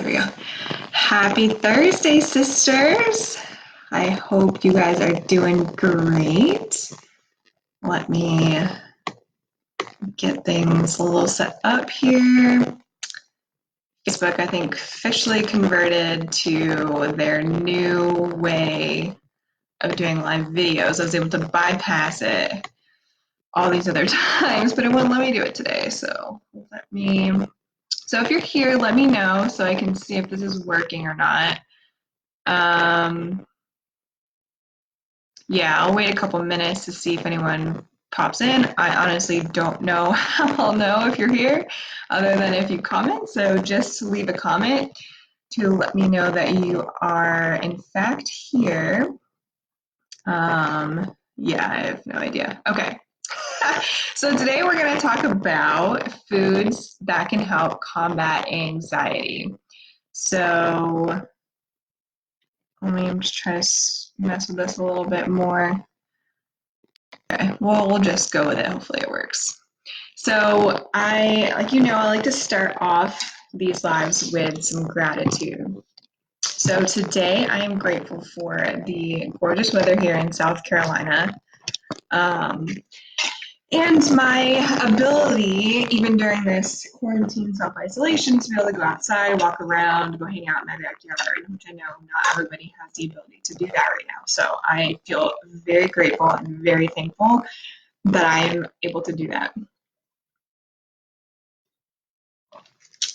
we go. Happy Thursday, sisters. I hope you guys are doing great. Let me get things a little set up here. Facebook, I think, officially converted to their new way of doing live videos. I was able to bypass it all these other times, but it wouldn't let me do it today. So if you're here, let me know so I can see if this is working or not. Yeah, I'll wait a couple minutes to see if anyone pops in. I honestly don't know how I'll know if you're here other than if you comment. So just leave a comment to let me know that you are in fact here. Yeah, I have no idea. Okay. So today we're going to talk about foods that can help combat anxiety. So let me just try to mess with this a little bit more. Okay, well, we'll just go with it. Hopefully it works. So I like to start off these lives with some gratitude. So today I am grateful for the gorgeous weather here in South Carolina. And my ability, even during this quarantine self-isolation, to be able to go outside, walk around, go hang out in my backyard, which I know not everybody has the ability to do that right now. So I feel very grateful and very thankful that I'm able to do that.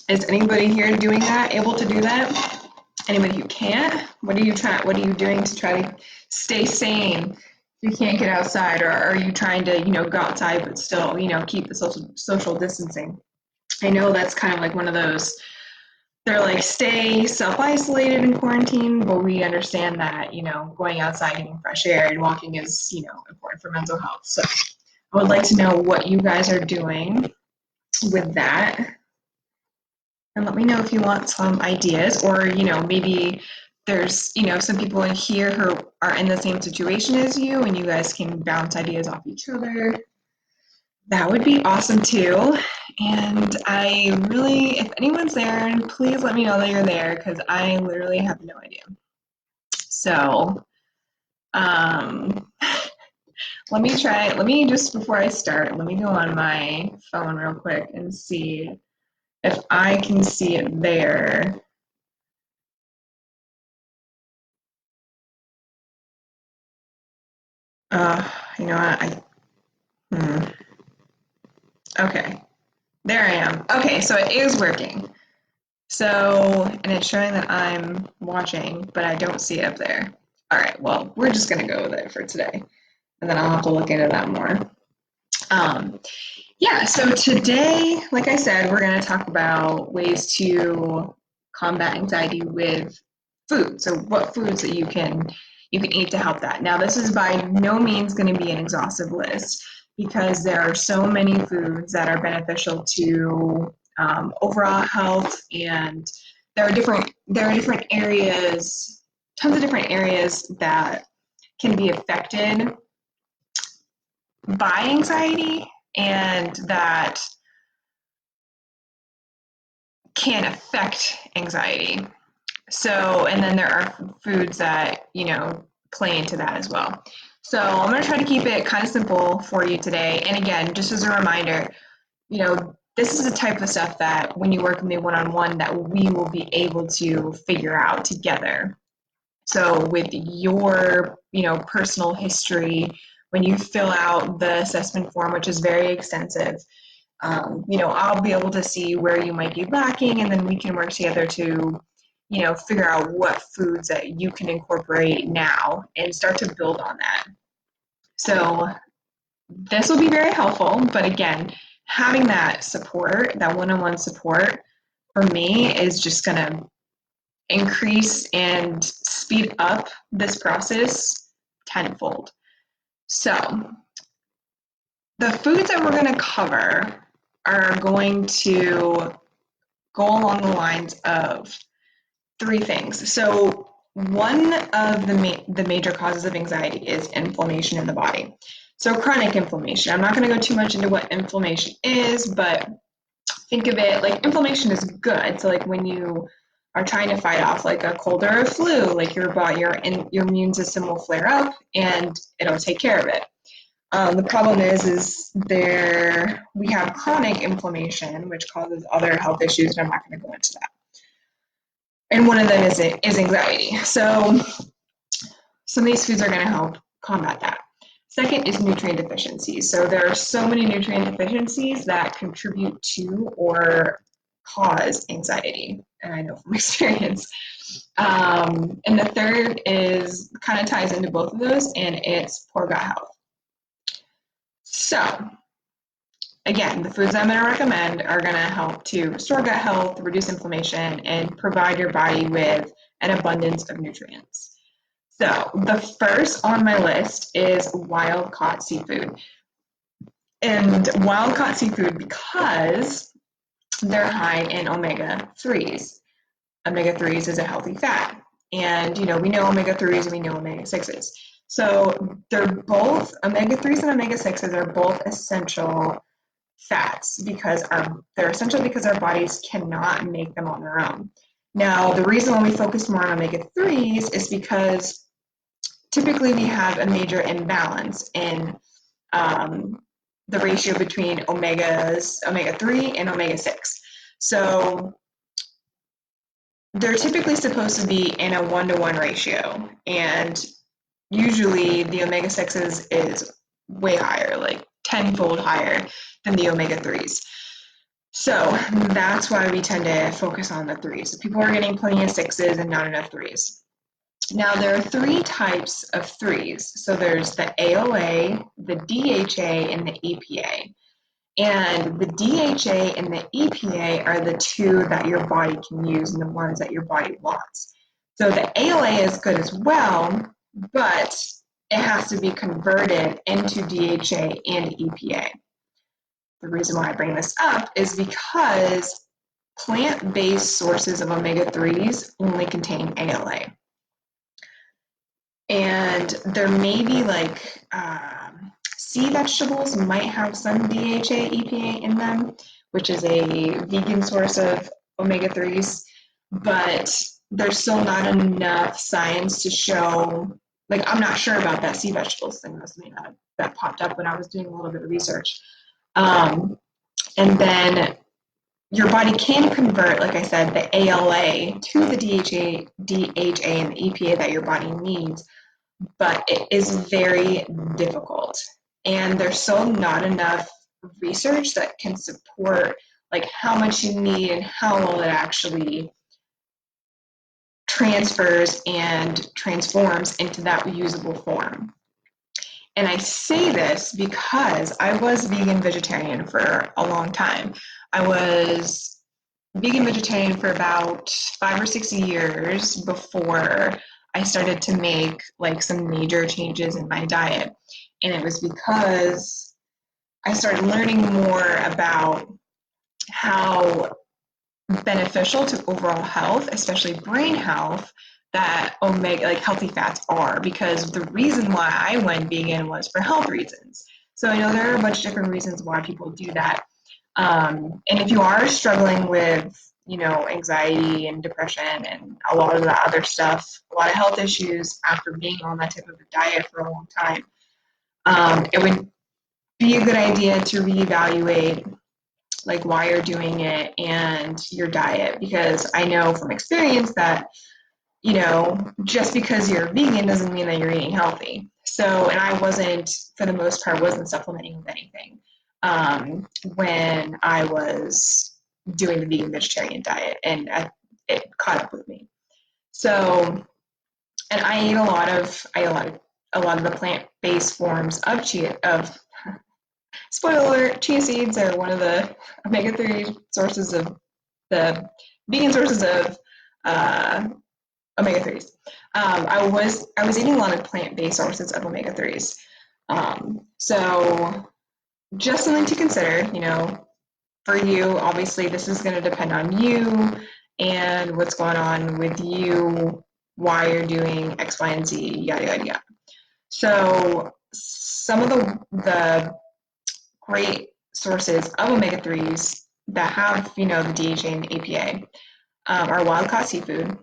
Is anybody here doing that, able to do that? Anybody who can't? What are you doing to try to stay sane? You can't get outside, or are you trying to, go outside but still, keep the social distancing? I know that's kind of like one of those, they're like, stay self-isolated in quarantine, but we understand that, going outside, getting fresh air and walking is, important for mental health. So I would like to know what you guys are doing with that. And let me know if you want some ideas, or, maybe there's, some people in here who are in the same situation as you and you guys can bounce ideas off each other. That would be awesome too. And I really, if anyone's there, please let me know that you're there, because I literally have no idea. So let me just, before I start, let me go on my phone real quick and see if I can see it there. You know what? Okay, there I am. Okay, so it is working. So, and it's showing that I'm watching, but I don't see it up there. All right, well, we're just gonna go with it for today, and then I'll have to look into that more. Yeah, so today, like I said, we're gonna talk about ways to combat anxiety with food. So what foods that you can eat to help that. Now, this is by no means going to be an exhaustive list, because there are so many foods that are beneficial to overall health, and there are different areas, tons of different areas that can be affected by anxiety and that can affect anxiety. So, and then there are foods that, play into that as well. So I'm going to try to keep it kind of simple for you today. And again, just as a reminder, this is the type of stuff that when you work with me one-on-one, that we will be able to figure out together. So with your, personal history, when you fill out the assessment form, which is very extensive, I'll be able to see where you might be lacking, and then we can work together to figure out what foods that you can incorporate now and start to build on that. So this will be very helpful, but again, having that support, that one-on-one support, for me is just going to increase and speed up this process tenfold. So the foods that we're going to cover are going to go along the lines of three things. So one of the major causes of anxiety is inflammation in the body. So chronic inflammation. I'm not going to go too much into what inflammation is, but think of it like inflammation is good. So like when you are trying to fight off like a cold or a flu, like your body, your immune system will flare up and it'll take care of it. The problem is we have chronic inflammation, which causes other health issues, and I'm not going to go into that. And one of them is anxiety. So some of these foods are going to help combat that. Second is nutrient deficiencies. So there are so many nutrient deficiencies that contribute to or cause anxiety, and I know from experience. And the third is kind of ties into both of those, and it's poor gut health. So again, the foods I'm going to recommend are going to help to restore gut health, reduce inflammation, and provide your body with an abundance of nutrients. So the first on my list is wild-caught seafood. And wild-caught seafood, because they're high in omega-3s. Omega-3s is a healthy fat. And, we know omega-3s and we know omega-6s. So they're both, omega-3s and omega-6s are both essential fats because they're essential because our bodies cannot make them on their own. Now, the reason why we focus more on omega-3s is because typically we have a major imbalance in the ratio between omega-3 and omega-6. So they're typically supposed to be in a 1-to-1 ratio, and usually the omega-6s is way higher, like 10-fold higher than the omega-3s. So that's why we tend to focus on the 3s. People are getting plenty of 6s and not enough 3s. Now, there are 3 types of 3s. So there's the AOA, the DHA, and the EPA. And the DHA and the EPA are the 2 that your body can use and the ones that your body wants. So the AOA is good as well, but it has to be converted into DHA and EPA. The reason why I bring this up is because plant-based sources of omega-3s only contain ALA. And there may be like sea vegetables might have some DHA, EPA in them, which is a vegan source of omega-3s, but there's still not enough science to show, like I'm not sure about that sea vegetables thing that popped up when I was doing a little bit of research. And then your body can convert, like I said, the ALA to the DHA and the EPA that your body needs, but it is very difficult. And there's still not enough research that can support like how much you need and how well it actually transfers and transforms into that usable form. And I say this because I was vegan vegetarian for a long time. I was vegan vegetarian for about 5 or 6 years before I started to make like some major changes in my diet. And it was because I started learning more about how beneficial to overall health, especially brain health, that healthy fats are, because the reason why I went vegan was for health reasons. So I know there are a bunch of different reasons why people do that. And if you are struggling with, anxiety and depression and a lot of that other stuff, a lot of health issues after being on that type of a diet for a long time, it would be a good idea to reevaluate like why you're doing it and your diet, because I know from experience that just because you're vegan doesn't mean that you're eating healthy. So, and I wasn't, for the most part, wasn't supplementing with anything when I was doing the vegan vegetarian diet, and it caught up with me. So, and I ate a lot of the plant-based forms of spoiler alert, chia seeds are one of the omega-3 sources of the vegan sources of omega-3s. I was eating a lot of plant-based sources of omega-3s. So just something to consider, for you. Obviously, this is going to depend on you and what's going on with you, why you're doing X, Y, and Z, yada, yada, yada. So some of the great sources of omega-3s that have, the DHA and the EPA are wild-caught seafood.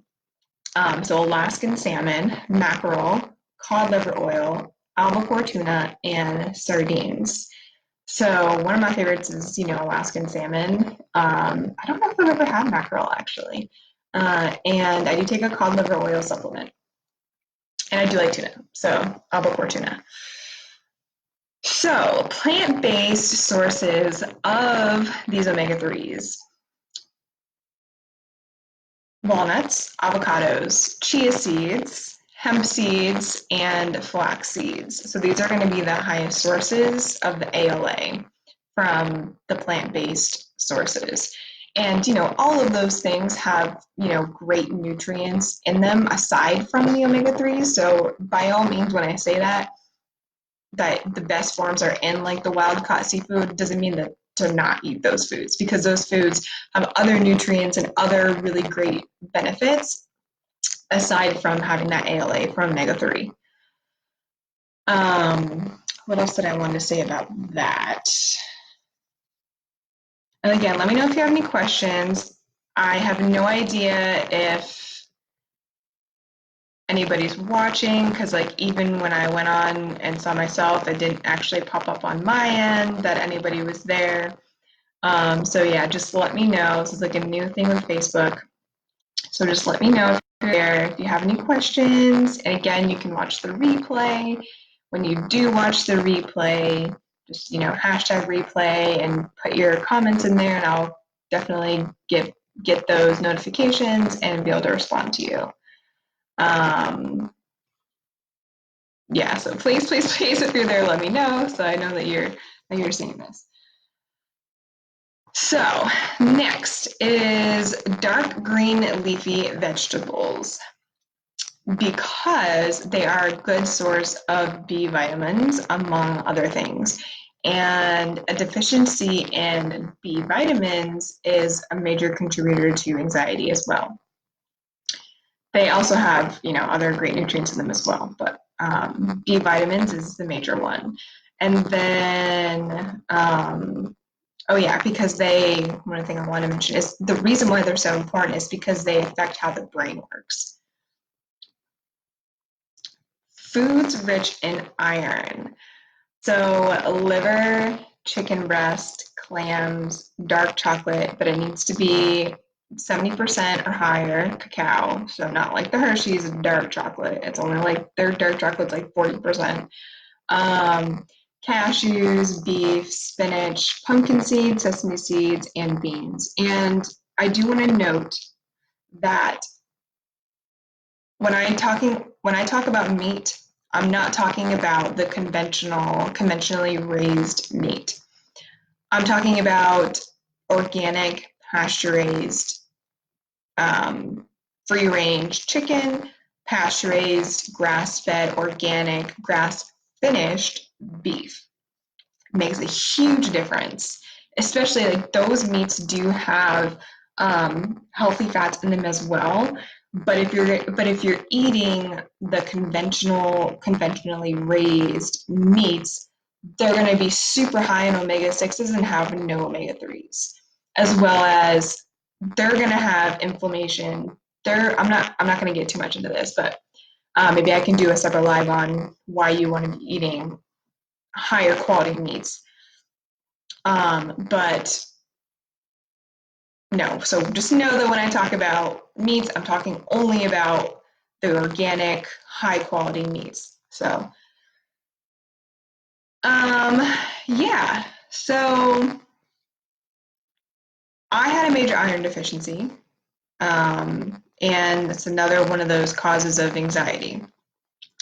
So Alaskan salmon, mackerel, cod liver oil, albacore tuna, and sardines. So one of my favorites is, Alaskan salmon. I don't know if I've ever had mackerel actually. And I do take a cod liver oil supplement. And I do like tuna, so albacore tuna. So plant-based sources of these omega-3s: walnuts, avocados, chia seeds, hemp seeds, and flax seeds. So these are going to be the highest sources of the ALA from the plant-based sources. And, all of those things have, great nutrients in them aside from the omega-3s. So by all means, when I say that the best forms are in like the wild caught seafood, doesn't mean that to not eat those foods, because those foods have other nutrients and other really great benefits aside from having that ALA from omega-3. What else did I want to say about that? And again, let me know if you have any questions. I have no idea if anybody's watching, because like even when I went on and saw myself, it didn't actually pop up on my end that anybody was there. So yeah, just let me know. This is like a new thing with Facebook. So just let me know if you're there, if you have any questions. And again, you can watch the replay. When you do watch the replay, just, hashtag replay and put your comments in there, and I'll definitely get those notifications and be able to respond to you. Yeah, so please, if you're there, let me know so I know that you're seeing this. So next is dark green leafy vegetables, because they are a good source of B vitamins, among other things. And a deficiency in B vitamins is a major contributor to anxiety as well. They also have, other great nutrients in them as well, but B vitamins is the major one. And then, oh yeah, because one thing I want to mention is the reason why they're so important is because they affect how the brain works. Foods rich in iron. So liver, chicken breast, clams, dark chocolate, but it needs to be 70% or higher cacao. So not like the Hershey's dark chocolate. It's only like their dark chocolate's like 40%. Cashews, beef, spinach, pumpkin seeds, sesame seeds, and beans. And I do want to note that when I talk about meat, I'm not talking about the conventionally raised meat. I'm talking about organic, pasture-raised, free-range chicken, pasture-raised, grass-fed, organic, grass-finished beef. Makes a huge difference, especially like those meats do have healthy fats in them as well. But if you're eating the conventionally raised meats, they're going to be super high in omega-6s and have no omega-3s, as well as they're going to have inflammation. I'm not going to get too much into this, but maybe I can do a separate live on why you want to be eating higher quality meats. But no, so just know that when I talk about meats, I'm talking only about the organic, high quality meats. So, yeah, so I had a major iron deficiency, and it's another one of those causes of anxiety,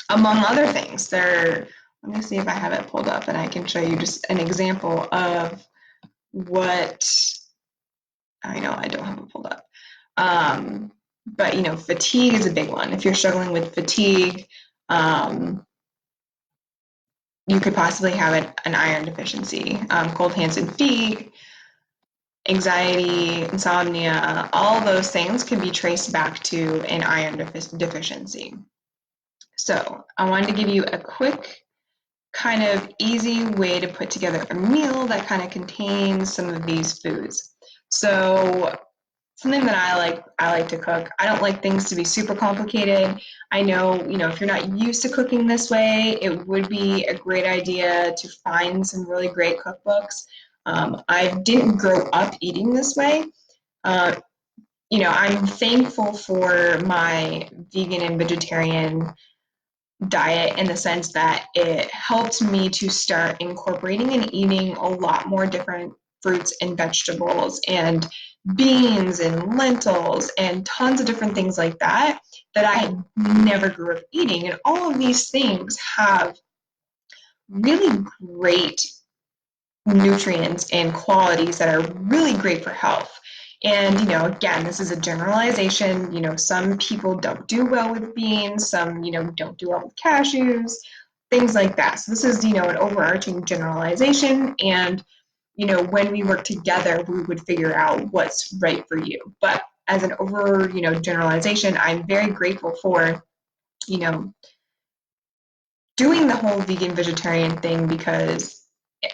among other things. Let me see if I have it pulled up and I can show you just an example of what. I know I don't have it pulled up. But fatigue is a big one. If you're struggling with fatigue, you could possibly have an iron deficiency. Cold hands and feet, anxiety, insomnia, all those things can be traced back to an iron deficiency. So I wanted to give you a quick, kind of easy way to put together a meal that kind of contains some of these foods. So something that I like to cook. I don't like things to be super complicated. I know, if you're not used to cooking this way, it would be a great idea to find some really great cookbooks. I didn't grow up eating this way. Uh, I'm thankful for my vegan and vegetarian diet in the sense that it helped me to start incorporating and eating a lot more different fruits and vegetables and beans and lentils and tons of different things like that that I had never grew up eating. And all of these things have really great nutrients and qualities that are really great for health. And, again, this is a generalization. Some people don't do well with beans, some, don't do well with cashews, things like that. So this is, an overarching generalization. And, when we work together, we would figure out what's right for you. But as an generalization, I'm very grateful for, you know, doing the whole vegan vegetarian thing because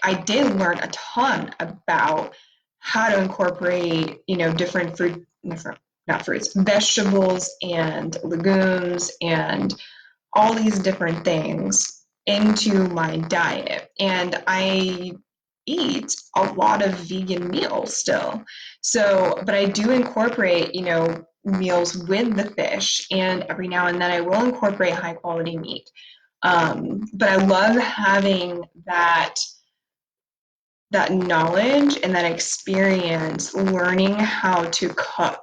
I did learn a ton about how to incorporate, different not fruits, vegetables and legumes and all these different things into my diet. And I eat a lot of vegan meals still. So, but I do incorporate, meals with the fish, and every now and then I will incorporate high quality meat. But I love having that knowledge and that experience learning how to cook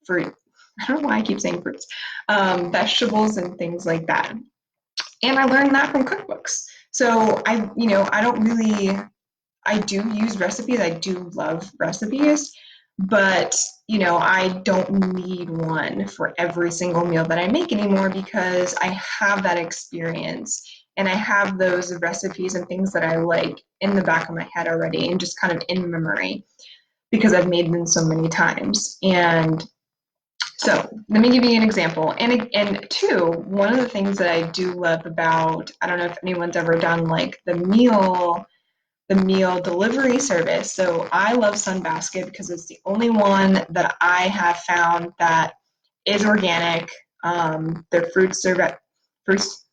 fruit. I don't know why I keep saying fruits, vegetables and things like that. And I learned that from cookbooks. So I don't really, I do use recipes. I do love recipes, but I don't need one for every single meal that I make anymore because I have that experience and I have those recipes and things that I like in the back of my head already and just kind of in memory because I've made them so many times. And so let me give you an example. And two, one of the things that I do love about, I don't know if anyone's ever done like the meal delivery service. So I love Sunbasket because it's the only one that I have found that is organic. Their fruits are fruits.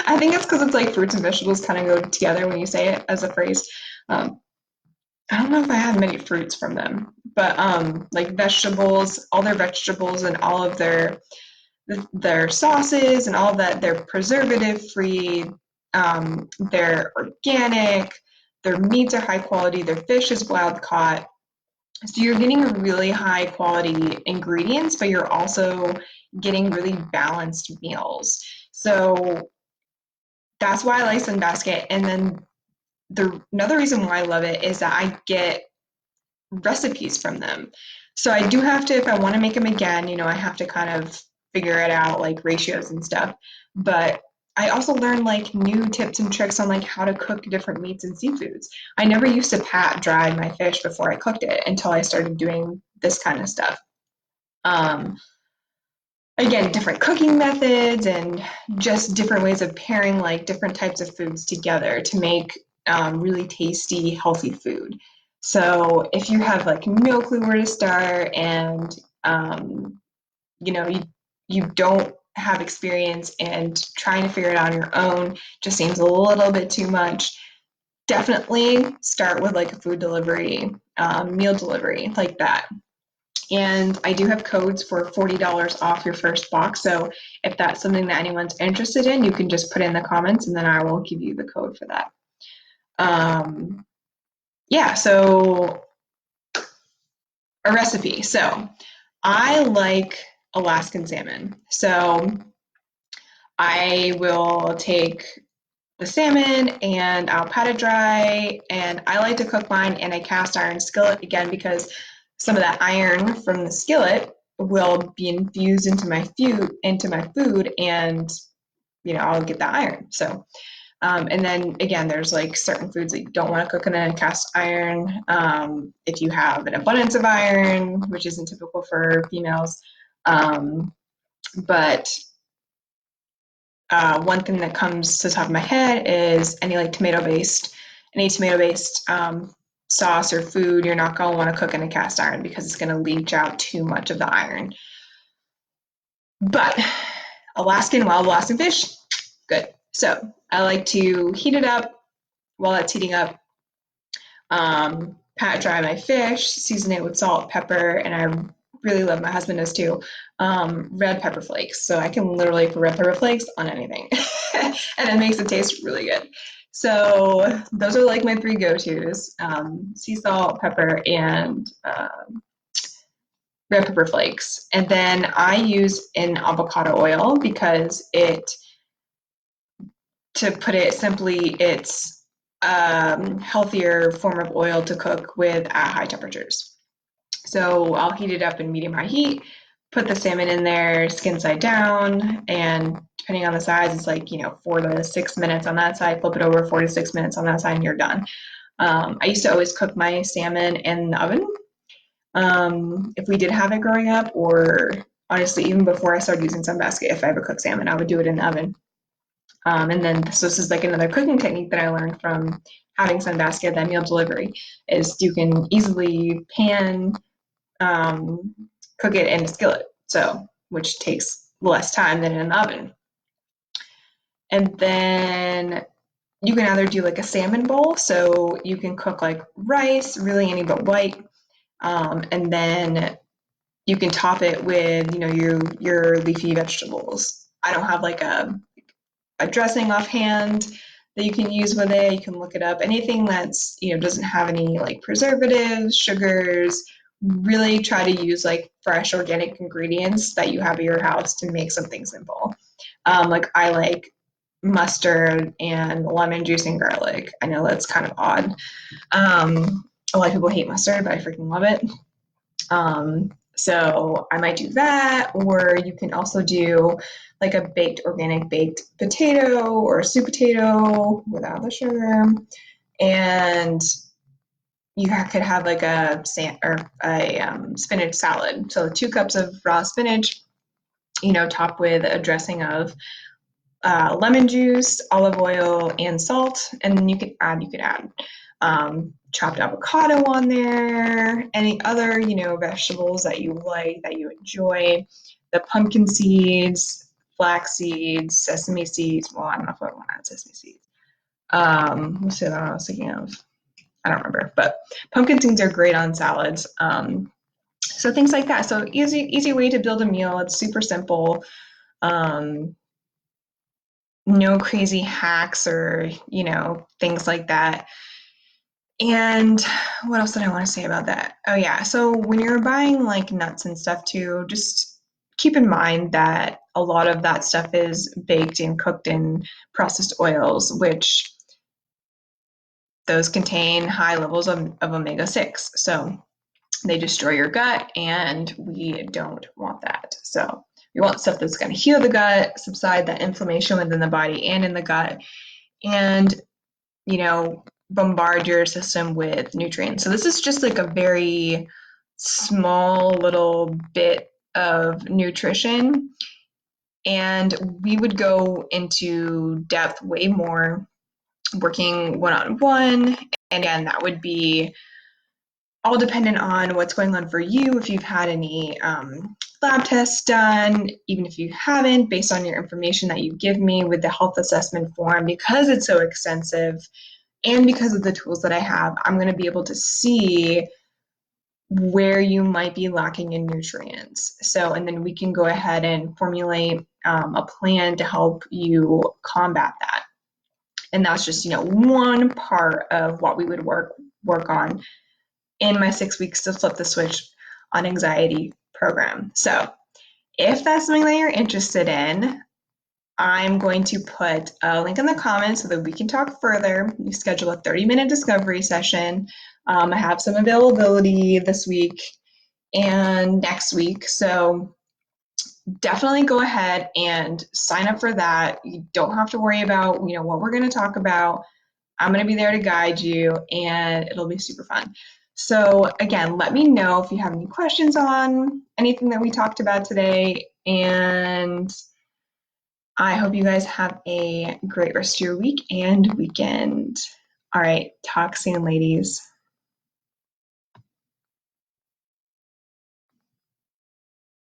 I think it's because it's like fruits and vegetables kind of go together when you say it as a phrase. Um, I don't know if I have many fruits from them, but like vegetables, all their vegetables and all of their sauces and all of that, they're preservative free, they're organic, their meats are high quality, their fish is wild caught. So you're getting really high quality ingredients, but you're also getting really balanced meals. So that's why I like Sunbasket. And then another reason why I love it is that I get recipes from them. So I do have to, if I want to make them again, I have to kind of figure it out, like ratios and stuff. But I also learned like new tips and tricks on like how to cook different meats and seafoods. I never used to pat dry my fish before I cooked it until I started doing this kind of stuff. Um, Again, different cooking methods and just different ways of pairing like different types of foods together to make really tasty, healthy food. So if you have like no clue where to start and you know you you don't have experience and trying to figure it out on your own just seems a little bit too much, definitely start with like a food delivery, meal delivery like that. And I do have codes for $40 off your first box. So if that's something that anyone's interested in, you can just put in the comments and then I will give you the code for that. Yeah, so a recipe. So I like Alaskan salmon. So I will take the salmon and I'll pat it dry. And I like to cook mine in a cast iron skillet again because some of that iron from the skillet will be infused into my food, and I'll get that iron. So and then again, there's like certain foods that you don't want to cook in a cast iron. If you have an abundance of iron, which isn't typical for females, but one thing that comes to the top of my head is any tomato-based sauce or food, you're not going to want to cook in a cast iron because it's going to leach out too much of the iron. But wild Alaskan fish, good. So I like to heat it up. While that's heating up, pat dry my fish, season it with salt, pepper, and I really love, my husband does too, red pepper flakes. So I can literally put red pepper flakes on anything and it makes it taste really good. So those are like my three go-tos, sea salt, pepper, and red pepper flakes. And then I use an avocado oil because to put it simply, it's healthier form of oil to cook with at high temperatures. So I'll heat it up in medium high heat, put the salmon in there, skin side down, and depending on the size, it's like, 4 to 6 minutes on that side, flip it over 4 to 6 minutes on that side, and you're done. I used to always cook my salmon in the oven. If we did have it growing up, or honestly, even before I started using Sunbasket, if I ever cook salmon, I would do it in the oven. And then, so this is like another cooking technique that I learned from having Sunbasket, that meal delivery, is you can easily cook it in a skillet, so which takes less time than in an oven. And then you can either do like a salmon bowl, so you can cook like rice, really any but white, and then you can top it with your leafy vegetables. I don't have like a dressing offhand that you can use with it. You can look it up. Anything that's doesn't have any like preservatives, sugars. Really try to use like fresh organic ingredients that you have at your house to make something simple. Like I like mustard and lemon juice and garlic. I know that's kind of odd. A lot of people hate mustard, but I freaking love it. So I might do that, or you can also do like a organic baked potato or a sweet potato without the sugar. And you could have like a spinach salad. So 2 cups of raw spinach, topped with a dressing of lemon juice, olive oil, and salt. And then you could add chopped avocado on there, any other, vegetables that you like, that you enjoy, the pumpkin seeds, flax seeds, sesame seeds. Well, I don't know if I want to add sesame seeds. What's the other one I was thinking of? I don't remember, but pumpkin seeds are great on salads. So things like that. So easy way to build a meal. It's super simple. No crazy hacks or, things like that. And what else did I want to say about that? Oh yeah, so when you're buying like nuts and stuff too, just keep in mind that a lot of that stuff is baked and cooked in processed oils, which those contain high levels of omega-6. So they destroy your gut, and we don't want that. So we want stuff that's going to heal the gut, subside that inflammation within the body and in the gut, and bombard your system with nutrients. So this is just like a very small little bit of nutrition, and we would go into depth way more working one-on-one. And again, that would be all dependent on what's going on for you, if you've had any lab tests done, even if you haven't, based on your information that you give me with the health assessment form. Because it's so extensive, and because of the tools that I have, I'm going to be able to see where you might be lacking in nutrients. So, and then we can go ahead and formulate a plan to help you combat that. And that's just, one part of what we would work on in my 6 weeks to flip the switch on anxiety program. So if that's something that you're interested in, I'm going to put a link in the comments so that we can talk further. You schedule a 30-minute discovery session. I have some availability this week and next week. So definitely go ahead and sign up for that. You don't have to worry about, what we're going to talk about. I'm going to be there to guide you, and it'll be super fun. So again, let me know if you have any questions on anything that we talked about today, and I hope you guys have a great rest of your week and weekend. All right, talk soon, ladies.